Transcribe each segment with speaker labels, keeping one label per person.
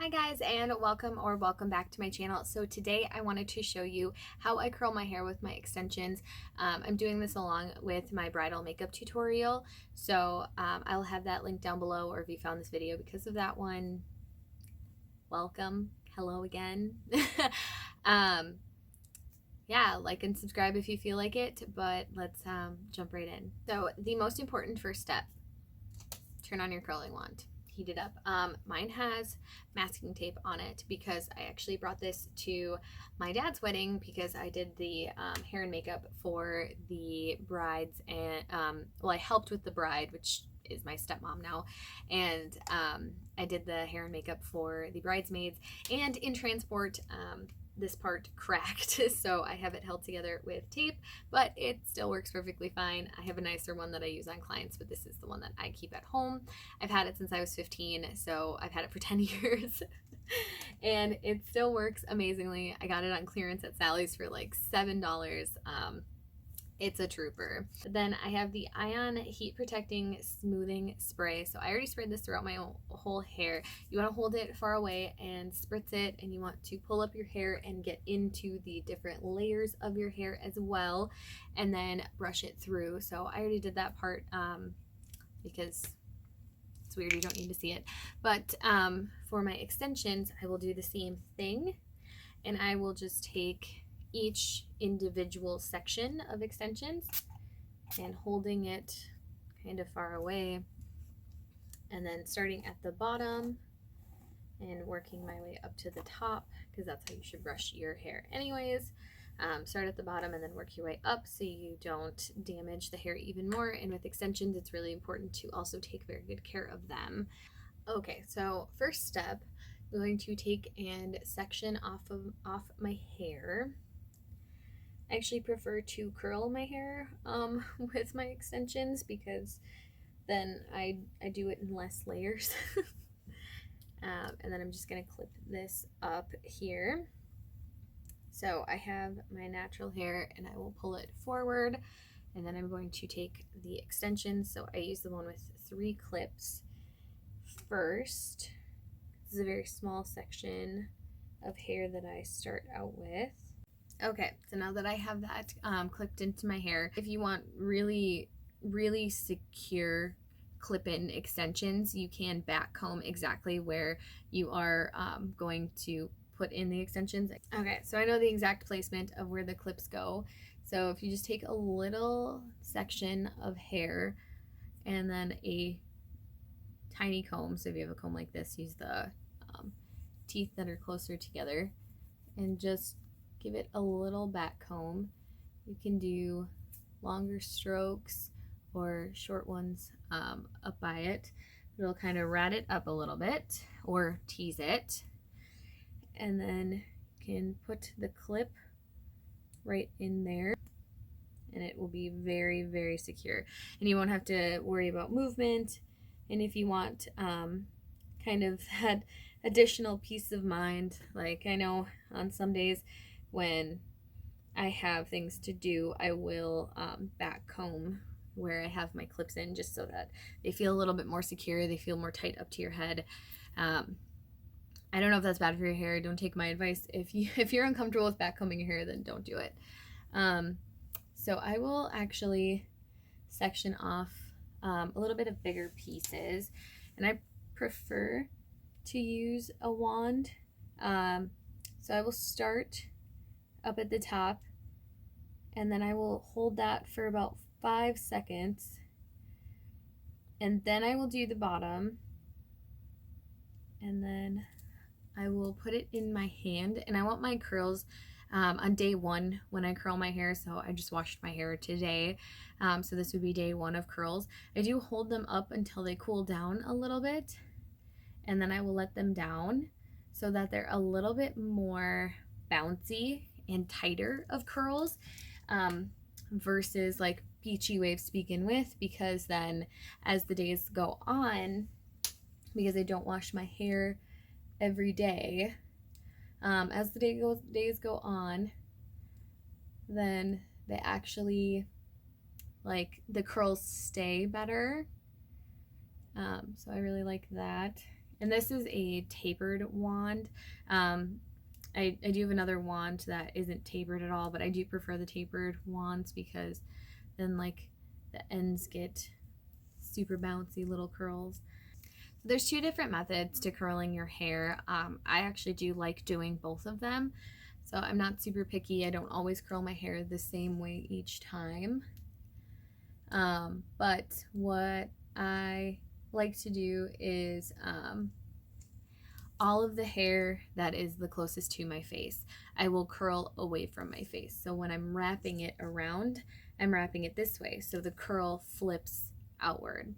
Speaker 1: Hi guys, and welcome back to my channel. So today I wanted to show you how I curl my hair with my extensions. I'm doing this along with my bridal makeup tutorial, so I'll have that link down below, or if you found this video because of that one, welcome, hello again. Yeah, like and subscribe if you feel like it, but let's jump right in. So the most important first step, turn on your curling wand. Heat it up. Mine has masking tape on it because I actually brought this to my dad's wedding because I did the hair and makeup for the brides, and well, I helped with the bride, which is my stepmom now, and I did the hair and makeup for the bridesmaids, and in transport this part cracked, so I have it held together with tape, but it still works perfectly fine. I have a nicer one that I use on clients, but this is the one that I keep at home. I've had it since I was 15, so I've had it for 10 years and it still works amazingly. I got it on clearance at Sally's for like $7. It's a trooper. Then I have the Ion Heat Protecting Smoothing Spray. So I already sprayed this throughout my whole hair. You want to hold it far away and spritz it, and you want to pull up your hair and get into the different layers of your hair as well, and then brush it through. So I already did that part because it's weird, you don't need to see it. But for my extensions, I will do the same thing, and I will just take each individual section of extensions and holding it kind of far away, and then starting at the bottom and working my way up to the top, because that's how you should brush your hair anyways. Start at the bottom and then work your way up so you don't damage the hair even more. And with extensions, it's really important to also take very good care of them. Okay, so first step, I'm going to take and section off my hair. I actually prefer to curl my hair with my extensions because then I do it in less layers. And then I'm just going to clip this up here. So I have my natural hair and I will pull it forward, and then I'm going to take the extensions. So I use the one with 3 clips first. This is a very small section of hair that I start out with. Okay, so now that I have that clipped into my hair, if you want really secure clip-in extensions, you can back comb exactly where you are going to put in the extensions. Okay, so I know the exact placement of where the clips go. So if you just take a little section of hair and then a tiny comb, so if you have a comb like this, use the teeth that are closer together and just give it a little back comb. You can do longer strokes or short ones up by it. It'll kind of rat it up a little bit or tease it. And then you can put the clip right in there and it will be very secure. And you won't have to worry about movement. And if you want kind of that additional peace of mind, like I know on some days when I have things to do, I will back comb where I have my clips in, just so that they feel a little bit more secure, they feel more tight up to your head. I don't know if that's bad for your hair. Don't take my advice. If you're uncomfortable with back combing your hair, then don't do it. So I will actually section off a little bit of bigger pieces, and I prefer to use a wand. So I will start up at the top, and then I will hold that for about 5 seconds, and then I will do the bottom, and then I will put it in my hand. And I want my curls on day 1 when I curl my hair, so I just washed my hair today, so this would be day 1 of curls. I do hold them up until they cool down a little bit, and then I will let them down so that they're a little bit more bouncy and tighter of curls versus like beachy waves to begin with, because then as the days go on, because I don't wash my hair every day, as the days go on, then they actually, like, the curls stay better. So I really like that. And this is a tapered wand. I do have another wand that isn't tapered at all, but I do prefer the tapered wands because then like the ends get super bouncy little curls. There's two different methods to curling your hair. I actually do like doing both of them. So I'm not super picky. I don't always curl my hair the same way each time. But what I like to do is all of the hair that is the closest to my face, I will curl away from my face. So when I'm wrapping it around, I'm wrapping it this way. So the curl flips outward.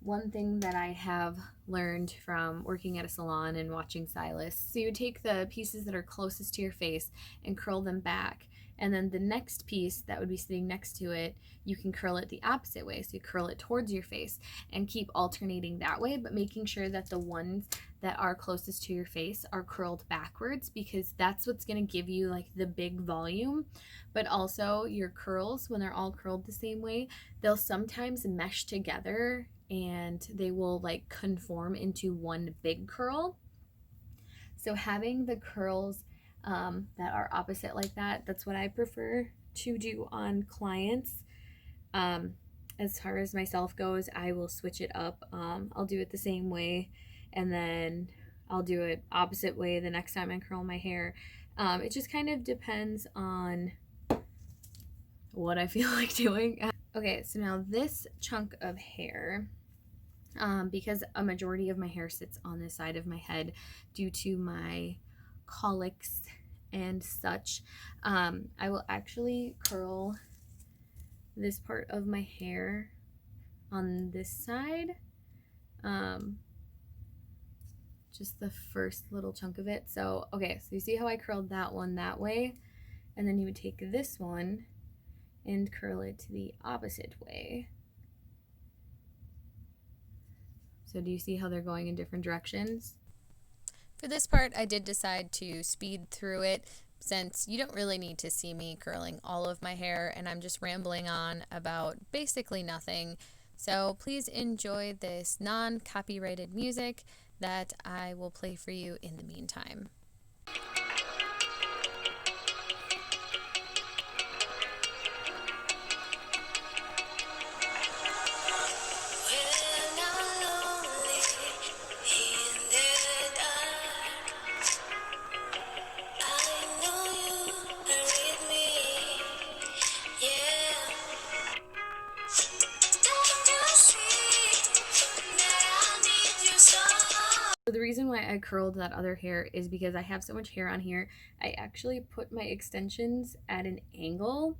Speaker 1: One thing that I have learned from working at a salon and watching stylists, so you take the pieces that are closest to your face and curl them back, and then the next piece that would be sitting next to it, you can curl it the opposite way. So you curl it towards your face and keep alternating that way, but making sure that the ones that are closest to your face are curled backwards, because that's what's going to give you like the big volume. But also your curls, when they're all curled the same way, they'll sometimes mesh together and they will like conform into one big curl. So having the curls that are opposite like that, that's what I prefer to do on clients. As far as myself goes, I will switch it up. I'll do it the same way, and then I'll do it opposite way the next time I curl my hair. It just kind of depends on what I feel like doing. Okay, so now this chunk of hair, because a majority of my hair sits on this side of my head due to my colics and such, I will actually curl this part of my hair on this side, just the first little chunk of it. So okay, so you see how I curled that one that way, and then you would take this one and curl it the opposite way. So do you see how they're going in different directions? For this part, I did decide to speed through it, since you don't really need to see me curling all of my hair, and I'm just rambling on about basically nothing. So please enjoy this non-copyrighted music that I will play for you in the meantime. So the reason why I curled that other hair is because I have so much hair on here. I actually put my extensions at an angle.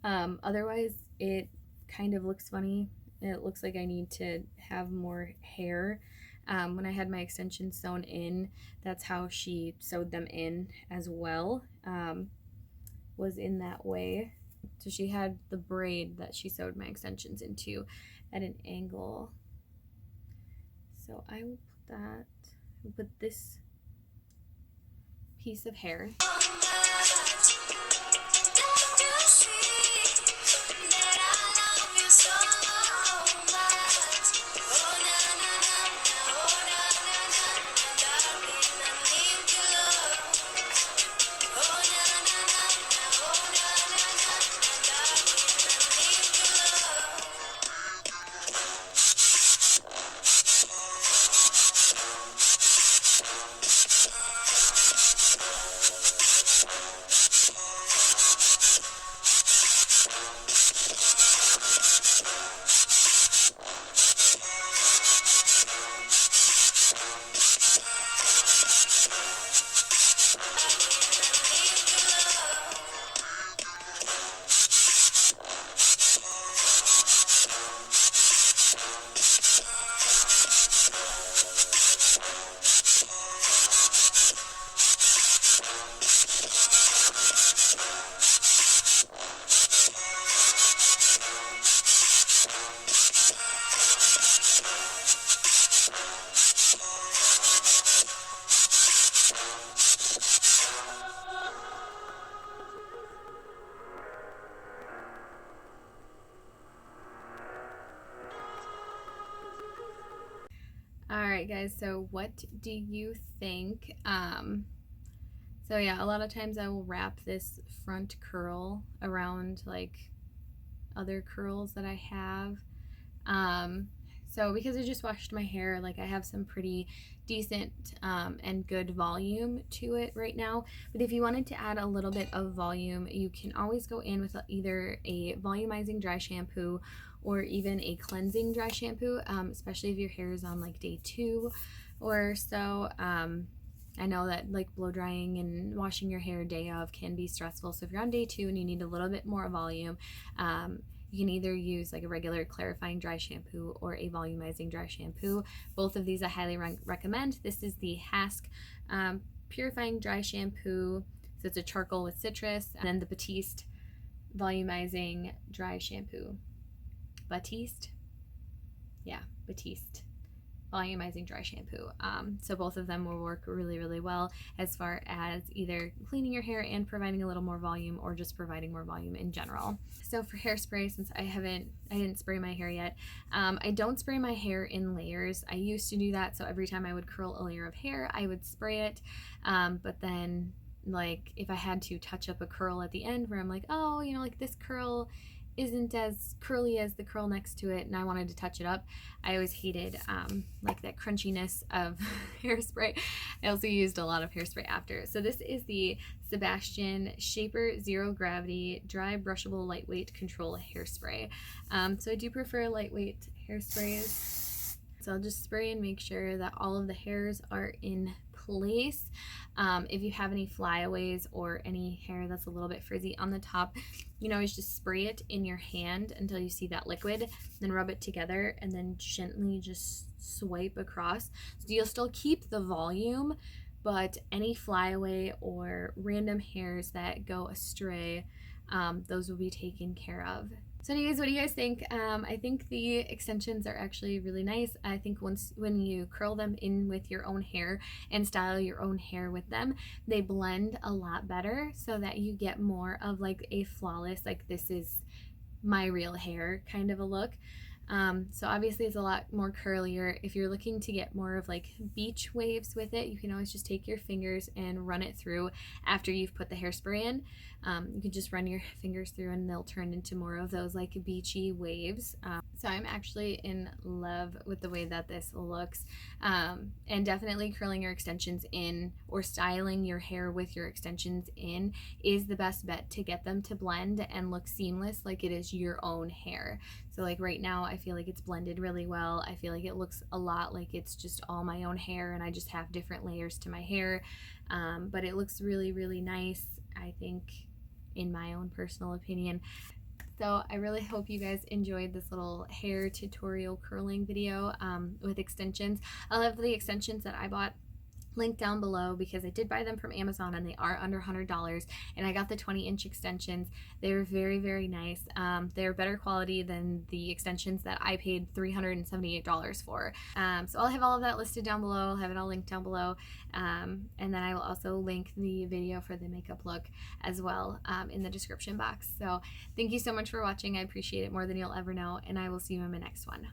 Speaker 1: Otherwise it kind of looks funny. It looks like I need to have more hair. When I had my extensions sewn in, that's how she sewed them in as well, was in that way. So she had the braid that she sewed my extensions into at an angle. So I will put that, I'll put this piece of hair. right, guys, so what do you think? So yeah, a lot of times I will wrap this front curl around like other curls that I have. So because I just washed my hair, like I have some pretty decent and good volume to it right now. But if you wanted to add a little bit of volume, you can always go in with either a volumizing dry shampoo or even a cleansing dry shampoo, especially if your hair is on like day 2 or so. I know that like blow drying and washing your hair day of can be stressful. So if you're on day 2 and you need a little bit more volume, you can either use like a regular clarifying dry shampoo or a volumizing dry shampoo. Both of these I highly recommend. This is the Hask purifying dry shampoo. So it's a charcoal with citrus, and then the Batiste volumizing dry shampoo. Batiste? Yeah, Batiste volumizing dry shampoo. So both of them will work really, really well as far as either cleaning your hair and providing a little more volume, or just providing more volume in general. So for hairspray, since I didn't spray my hair yet, I don't spray my hair in layers. I used to do that, so every time I would curl a layer of hair, I would spray it, but then like if I had to touch up a curl at the end where I'm like, oh, you know, like this curl isn't as curly as the curl next to it and I wanted to touch it up, I always hated like that crunchiness of hairspray. I also used a lot of hairspray after. So this is the Sebastian Shaper Zero Gravity Dry Brushable Lightweight Control Hairspray. So I do prefer lightweight hairsprays. So I'll just spray and make sure that all of the hairs are in place. If you have any flyaways or any hair that's a little bit frizzy on the top, you can always just spray it in your hand until you see that liquid, then rub it together and then gently just swipe across. So you'll still keep the volume, but any flyaway or random hairs that go astray, those will be taken care of. So anyways, what do you guys think? I think the extensions are actually really nice. I think when you curl them in with your own hair and style your own hair with them, they blend a lot better so that you get more of like a flawless, like this is my real hair kind of a look. So obviously it's a lot more curlier. If you're looking to get more of like beach waves with it, you can always just take your fingers and run it through after you've put the hairspray in. You can just run your fingers through and they'll turn into more of those like beachy waves. So I'm actually in love with the way that this looks, and definitely curling your extensions in or styling your hair with your extensions in is the best bet to get them to blend and look seamless like it is your own hair. So like right now I feel like it's blended really well. I feel like it looks a lot like it's just all my own hair and I just have different layers to my hair, but it looks really, really nice, I think, in my own personal opinion. So I really hope you guys enjoyed this little hair tutorial curling video with extensions. I'll have the extensions that I bought linked down below because I did buy them from Amazon and they are under $100, and I got the 20-inch extensions. They're very, very nice. They're better quality than the extensions that I paid $378 for. So I'll have all of that listed down below. I'll have it all linked down below, and then I will also link the video for the makeup look as well in the description box. So thank you so much for watching. I appreciate it more than you'll ever know, and I will see you in my next one.